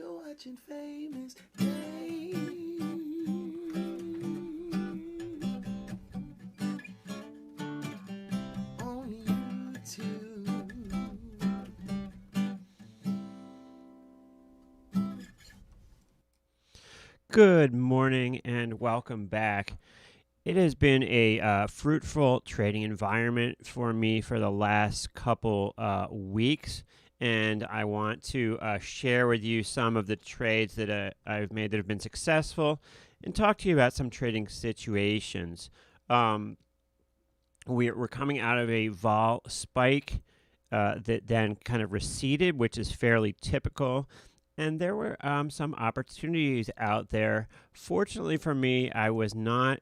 You're watching Famous Dave on YouTube. Good morning and welcome back. It has been a fruitful trading environment for me for the last couple weeks, and I want to share with you some of the trades that I've made that have been successful and talk to you about some trading situations. We're coming out of a vol spike that then kind of receded, which is fairly typical. And there were some opportunities out there. Fortunately for me, I was not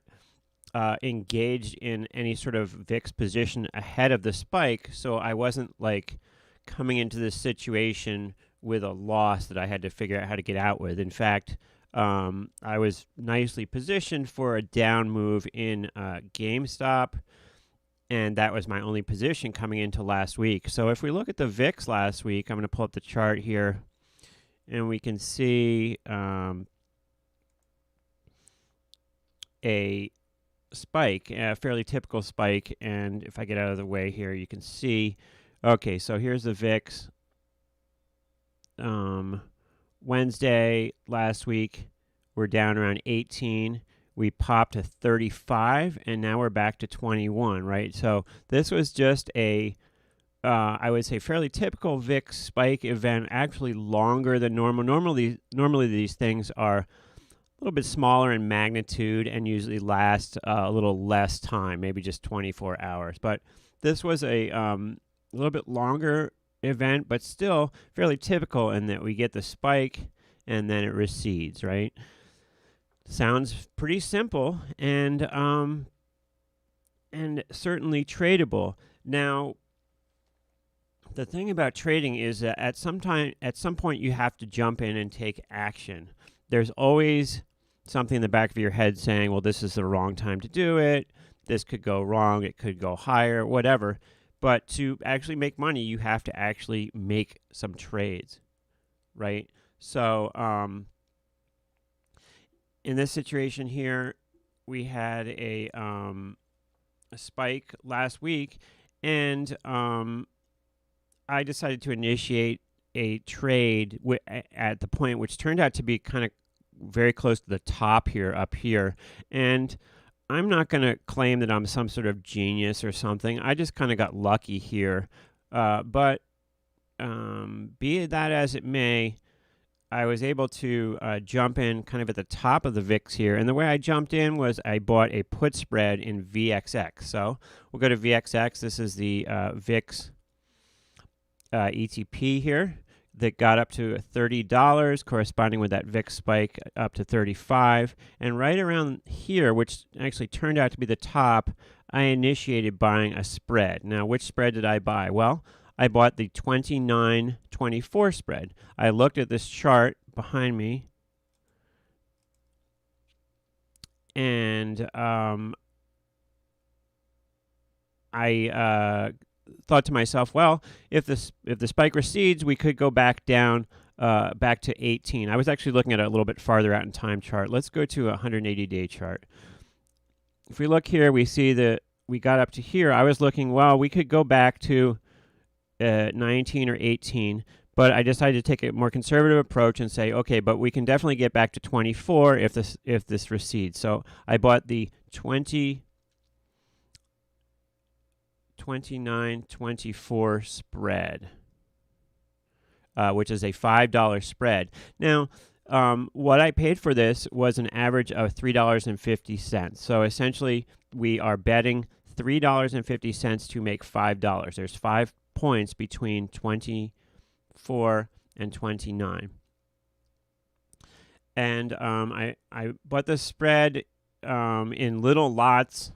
engaged in any sort of VIX position ahead of the spike, so I wasn't like coming into this situation with a loss that I had to figure out how to get out with. In fact, I was nicely positioned for a down move in GameStop, and that was my only position coming into last week. So if we look at the VIX last week, I'm going to pull up the chart here, and we can see a spike, a fairly typical spike. And if I get out of the way here, you can see, okay, so here's the VIX. Wednesday last week, we're down around 18. We popped to 35, and now we're back to 21, right? So this was just I would say fairly typical VIX spike event, actually longer than normal. Normally these things are a little bit smaller in magnitude and usually last a little less time, maybe just 24 hours. But this was a little bit longer event, but still fairly typical in that we get the spike and then it recedes, right? Sounds pretty simple and certainly tradable. Now, the thing about trading is that at some point you have to jump in and take action. There's always something in the back of your head saying, well, this is the wrong time to do it. This could go wrong. It could go higher, whatever. But to actually make money, you have to actually make some trades, right? So in this situation here, we had a spike last week, and I decided to initiate a trade at the point which turned out to be kind of very close to the top here, up here. And I'm not going to claim that I'm some sort of genius or something. I just kind of got lucky here. But be that as it may, I was able to jump in kind of at the top of the VIX here. And the way I jumped in was I bought a put spread in VXX. So we'll go to VXX. This is the VIX ETP here that got up to $30, corresponding with that VIX spike up to 35. And right around here, which actually turned out to be the top, I initiated buying a spread. Now, which spread did I buy? Well, I bought the 29.24 spread. I looked at this chart behind me, and I thought to myself, well, if the spike recedes, we could go back down back to 18. I was actually looking at it a little bit farther out in time chart. Let's go to a 180-day chart. If we look here, we see that we got up to here. I was looking, well, we could go back to 19 or 18, but I decided to take a more conservative approach and say, okay, but we can definitely get back to 24 if this recedes. So I bought the 29.24 spread, which is a $5 spread. Now, what I paid for this was an average of $3.50. So essentially, we are betting $3.50 to make $5. There's 5 points between 24 and 29. And I bought the spread in little lots,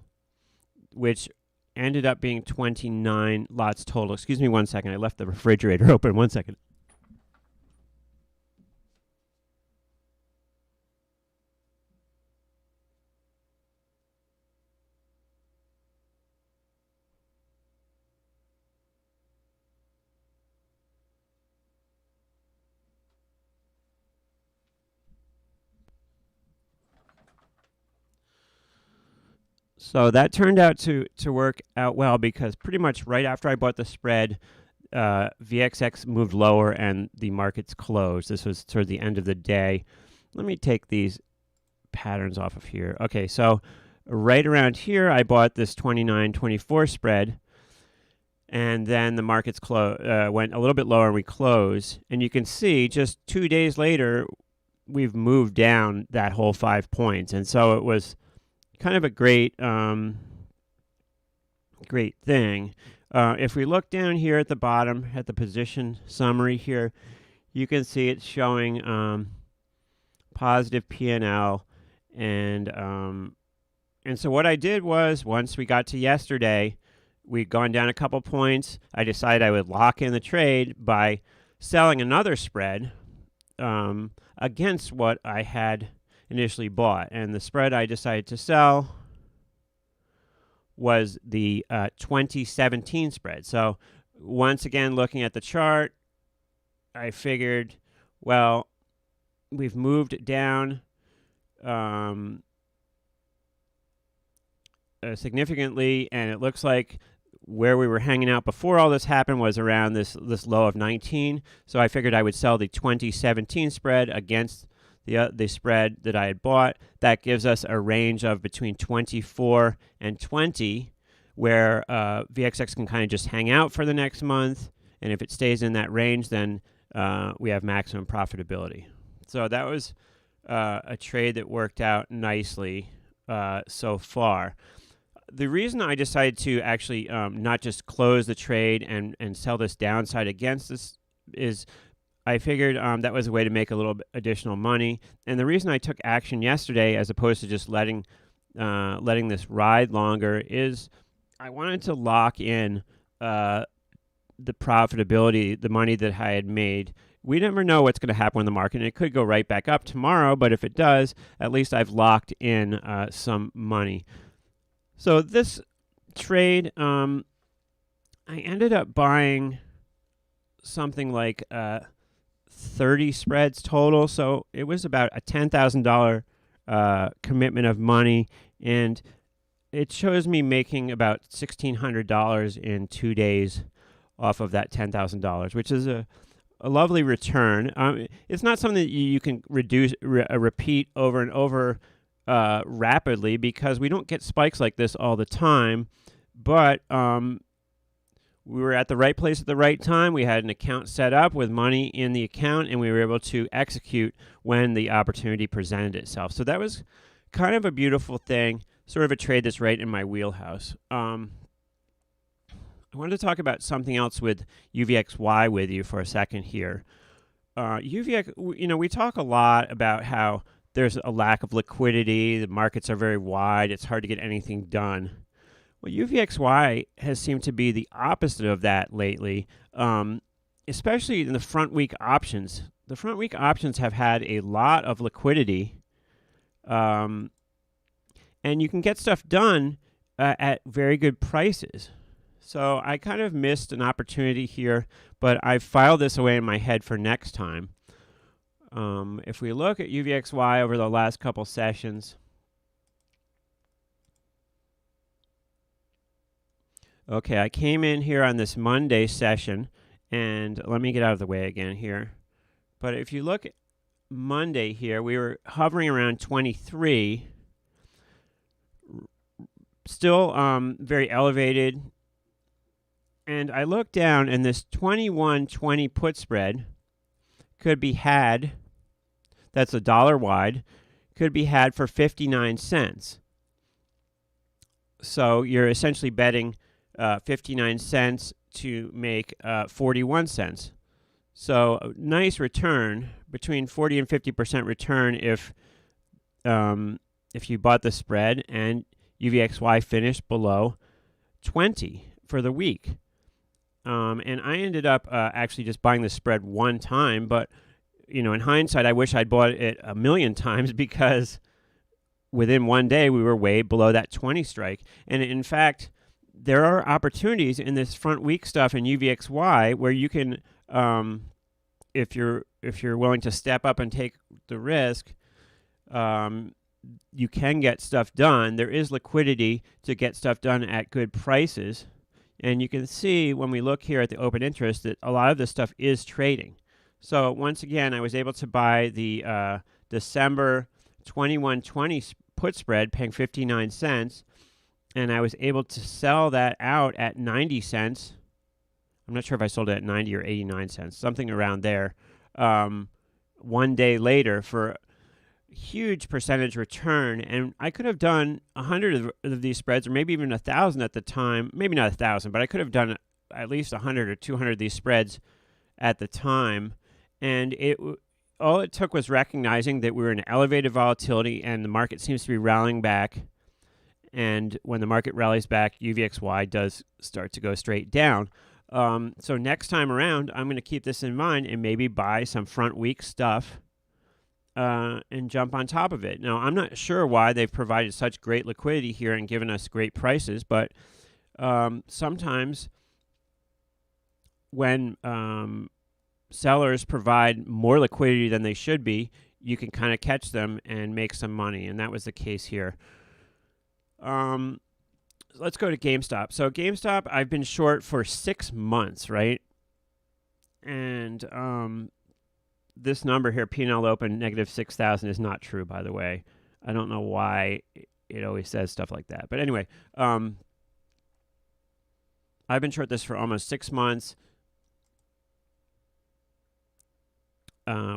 which ended up being 29 lots total. Excuse me 1 second. I left the refrigerator open. 1 second. So that turned out to work out well, because pretty much right after I bought the spread, VXX moved lower and the markets closed. This was toward the end of the day. Let me take these patterns off of here. Okay, so right around here, I bought this 29.24 spread, and then the markets went a little bit lower and we closed. And you can see just 2 days later, we've moved down that whole 5 points. And so it was kind of a great thing. If we look down here at the bottom at the position summary here, you can see it's showing positive P&L, and so what I did was, once we got to yesterday, we'd gone down a couple points. I decided I would lock in the trade by selling another spread against what I had initially bought, and the spread I decided to sell was the 2017 spread. So once again, looking at the chart, I figured, well, we've moved down significantly, and it looks like where we were hanging out before all this happened was around this low of 19. So I figured I would sell the 2017 spread against the spread that I had bought. That gives us a range of between 24 and 20, where VXX can kind of just hang out for the next month. And if it stays in that range, then we have maximum profitability. So that was a trade that worked out nicely so far. The reason I decided to actually not just close the trade and sell this downside against this is I figured that was a way to make a little bit additional money. And the reason I took action yesterday as opposed to just letting this ride longer is I wanted to lock in the profitability, the money that I had made. We never know what's going to happen in the market, and it could go right back up tomorrow, but if it does, at least I've locked in some money. So this trade, I ended up buying something like 30 spreads total, so it was about a $10,000 commitment of money, and it shows me making about $1,600 in 2 days off of that $10,000, which is a lovely return. It's not something that you can repeat over and over rapidly, because we don't get spikes like this all the time, but we were at the right place at the right time. We had an account set up with money in the account, and we were able to execute when the opportunity presented itself. So that was kind of a beautiful thing, sort of a trade that's right in my wheelhouse. I wanted to talk about something else with UVXY with you for a second here. UVX, we talk a lot about how there's a lack of liquidity, the markets are very wide, it's hard to get anything done. Well, UVXY has seemed to be the opposite of that lately, especially in the front week options. The front week options have had a lot of liquidity, and you can get stuff done at very good prices. So I kind of missed an opportunity here, but I've filed this away in my head for next time. If we look at UVXY over the last couple sessions, okay, I came in here on this Monday session, and let me get out of the way again here. But if you look at Monday here, we were hovering around 23, still very elevated. And I look down, and this 21.20 put spread could be had, that's $1 wide, could be had for 59 cents. So you're essentially betting 59 cents to make 41 cents. So a nice return, between 40 and 50% return if you bought the spread and UVXY finished below 20 for the week. And I ended up actually just buying the spread one time, but in hindsight, I wish I'd bought it a million times, because within 1 day we were way below that 20 strike. And in fact, there are opportunities in this front week stuff in UVXY where you can, if you're willing to step up and take the risk, you can get stuff done. There is liquidity to get stuff done at good prices. And you can see when we look here at the open interest that a lot of this stuff is trading. So once again, I was able to buy the December 2120 put spread paying 59 cents. And I was able to sell that out at 90 cents. I'm not sure if I sold it at 90 or 89 cents, something around there. 1 day later for huge percentage return, and I could have done 100 of these spreads, or maybe even 1,000 at the time. Maybe not 1,000, but I could have done at least 100 or 200 of these spreads at the time. And all it took was recognizing that we were in elevated volatility, and the market seems to be rallying back. And when the market rallies back, UVXY does start to go straight down. So next time around, I'm going to keep this in mind and maybe buy some front week stuff. And jump on top of it. Now, I'm not sure why they've provided such great liquidity here and given us great prices, but sometimes when sellers provide more liquidity than they should be, you can kind of catch them and make some money, and that was the case here. Let's go to GameStop. So GameStop, I've been short for 6 months, right? And this number here, P&L open, negative 6,000, is not true, by the way. I don't know why it always says stuff like that. But anyway, I've been short this for almost 6 months.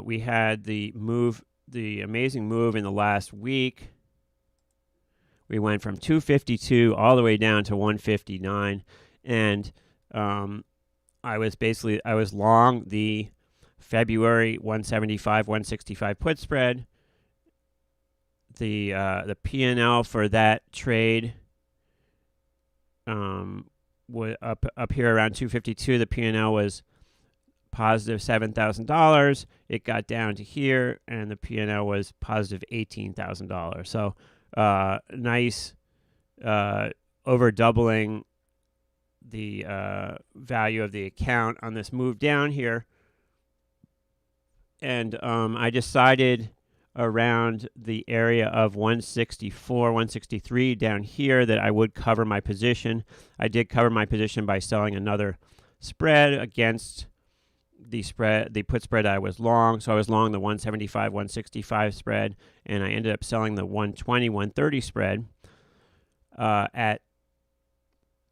We had the amazing move in the last week. We went from 252 all the way down to 159. And I was long the February 175, 165 put spread. The P&L for that trade was up here around 252. The P&L was positive $7,000. It got down to here, and the P&L was positive $18,000. So nice over doubling the value of the account on this move down here. And I decided around the area of 164, 163 down here that I would cover my position. I did cover my position by selling another spread against the put spread I was long. So I was long the 175, 165 spread, and I ended up selling the 120, 130 spread at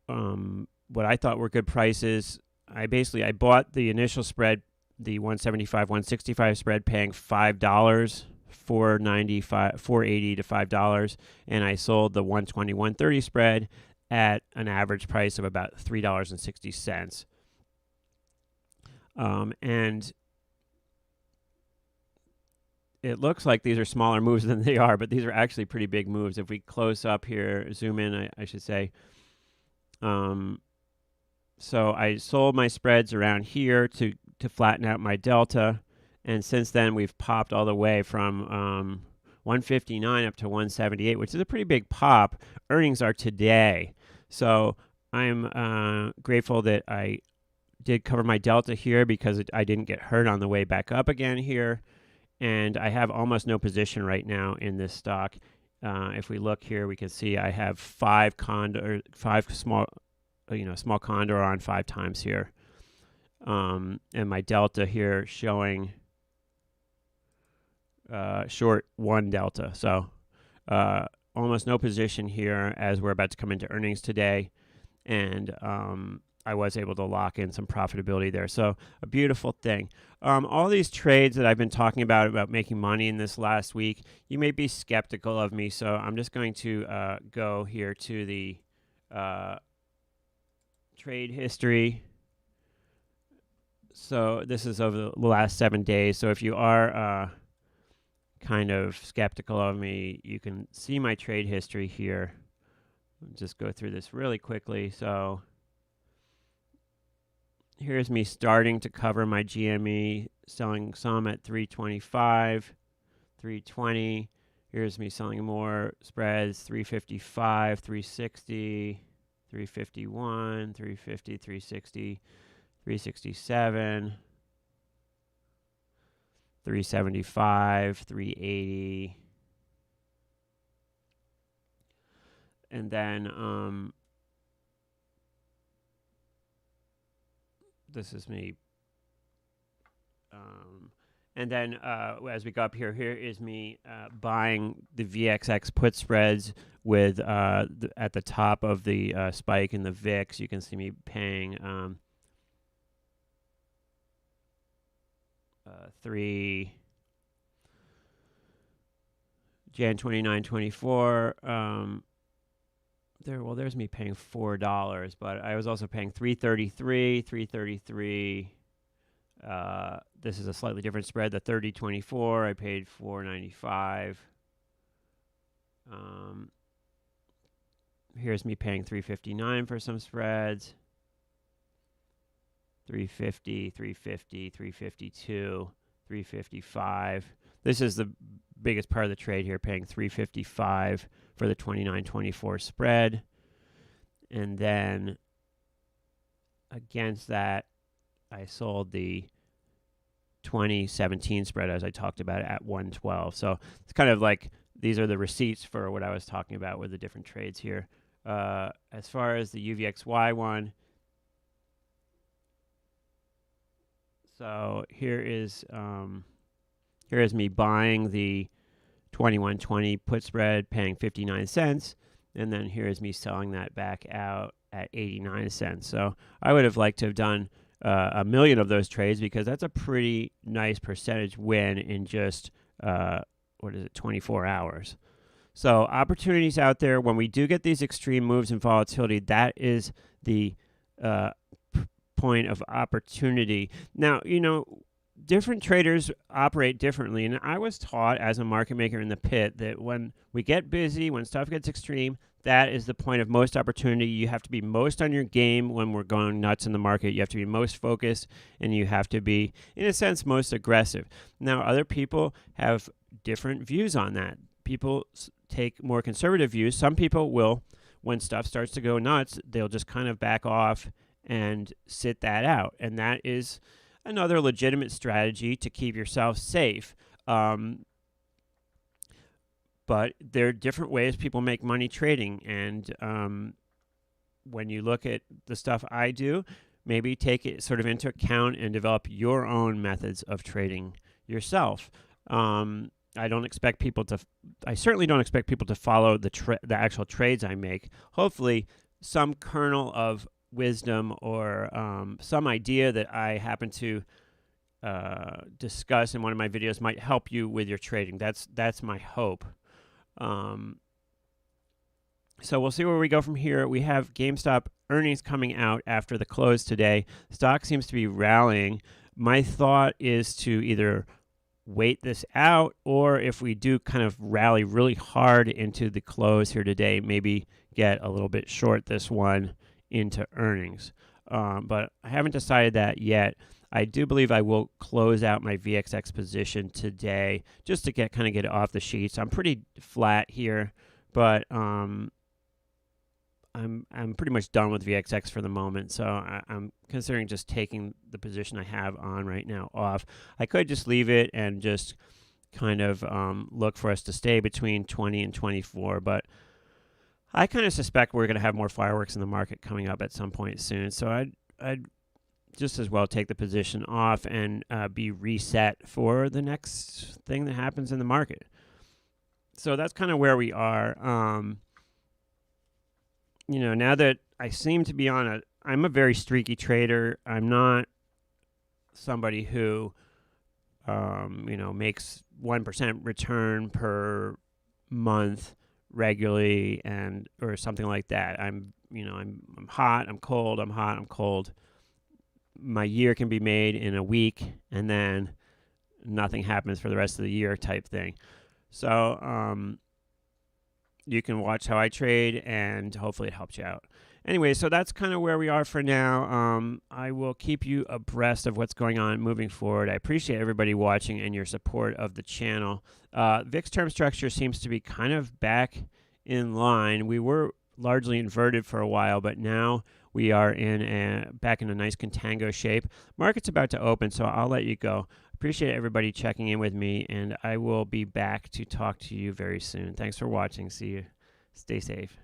what I thought were good prices. I bought the initial spread, the 175, 165 spread, paying $5, $4.80 to $5, and I sold the 120, 130 spread at an average price of about $3.60. And it looks like these are smaller moves than they are, but these are actually pretty big moves. If we close up here, zoom in, I should say. So I sold my spreads around here to flatten out my delta, and since then we've popped all the way from 159 up to 178, which is a pretty big pop. Earnings are today, so I'm grateful that I did cover my delta here because I didn't get hurt on the way back up again here, and I have almost no position right now in this stock. If we look here, we can see I have five small condor on 5 times here. And my delta here showing short 1 delta. So almost no position here as we're about to come into earnings today. And I was able to lock in some profitability there. So a beautiful thing. All these trades that I've been talking about making money in this last week, you may be skeptical of me. So I'm just going to go here to the trade history. So this is over the last 7 days. So if you are kind of skeptical of me, you can see my trade history here. I'll just go through this really quickly. So here's me starting to cover my GME, selling some at 325, 320. Here's me selling more spreads, 355, 360, 351, 350, 360. 367, 375, 380, And then this is me. And then as we go up here, here is me buying the VXX put spreads with at the top of the spike in the VIX. You can see me paying 3 Jan 2924. There's me paying $4, but I was also paying 333. This is a slightly different spread. The 3024, I paid 495. Here's me paying 359 for some spreads. 350, 350, 352, 355. This is the biggest part of the trade here, paying 355 for the 29.24 spread. And then against that, I sold the 2017 spread, as I talked about, at 112. So it's kind of like these are the receipts for what I was talking about with the different trades here. As far as the UVXY one, so here is me buying the 21.20 put spread, paying 59 cents, and then here is me selling that back out at 89 cents. So I would have liked to have done a million of those trades, because that's a pretty nice percentage win in just 24 hours. So opportunities out there. When we do get these extreme moves in volatility, that is the point of opportunity. Now, different traders operate differently, and I was taught as a market maker in the pit that when we get busy, when stuff gets extreme, that is the point of most opportunity. You have to be most on your game when we're going nuts in the market. You have to be most focused, and you have to be, in a sense, most aggressive. Now, other people have different views on that. People take more conservative views. Some people will, when stuff starts to go nuts, they'll just kind of back off and sit that out. And that is another legitimate strategy to keep yourself safe. But there are different ways people make money trading. And when you look at the stuff I do, maybe take it sort of into account and develop your own methods of trading yourself. I don't expect people to, I certainly don't expect people to follow the actual trades I make. Hopefully some kernel of wisdom or some idea that I happen to discuss in one of my videos might help you with your trading. That's my hope. So we'll see where we go from here. We have GameStop earnings coming out after the close today. Stock seems to be rallying. My thought is to either wait this out, or if we do kind of rally really hard into the close here today, maybe get a little bit short this one into earnings. But I haven't decided that yet. I do believe I will close out my VXX position today just to get it off the sheets. I'm pretty flat here, but I'm pretty much done with VXX for the moment, so I'm considering just taking the position I have on right now off. I could just leave it and just kind of look for us to stay between 20 and 24, but I kind of suspect we're going to have more fireworks in the market coming up at some point soon, so I'd just as well take the position off and be reset for the next thing that happens in the market. So that's kind of where we are. Now that I seem to be I'm a very streaky trader. I'm not somebody who, makes 1% return per month regularly or something like that. I'm hot, I'm cold, I'm hot, I'm cold. My year can be made in a week, and then nothing happens for the rest of the year type thing. So, you can watch how I trade, and hopefully it helps you out. Anyway, so that's kind of where we are for now. I will keep you abreast of what's going on moving forward. I appreciate everybody watching and your support of the channel. VIX term structure seems to be kind of back in line. We were largely inverted for a while, but now we are back in a nice contango shape. Market's about to open, so I'll let you go. Appreciate everybody checking in with me, and I will be back to talk to you very soon. Thanks for watching. See you. Stay safe.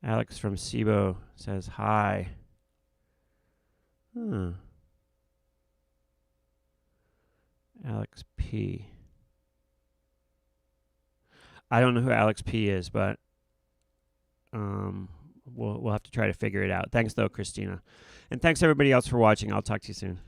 Alex from SIBO says hi. Alex P. I don't know who Alex P is, but we'll have to try to figure it out. Thanks, though, Christina. And thanks, everybody else, for watching. I'll talk to you soon.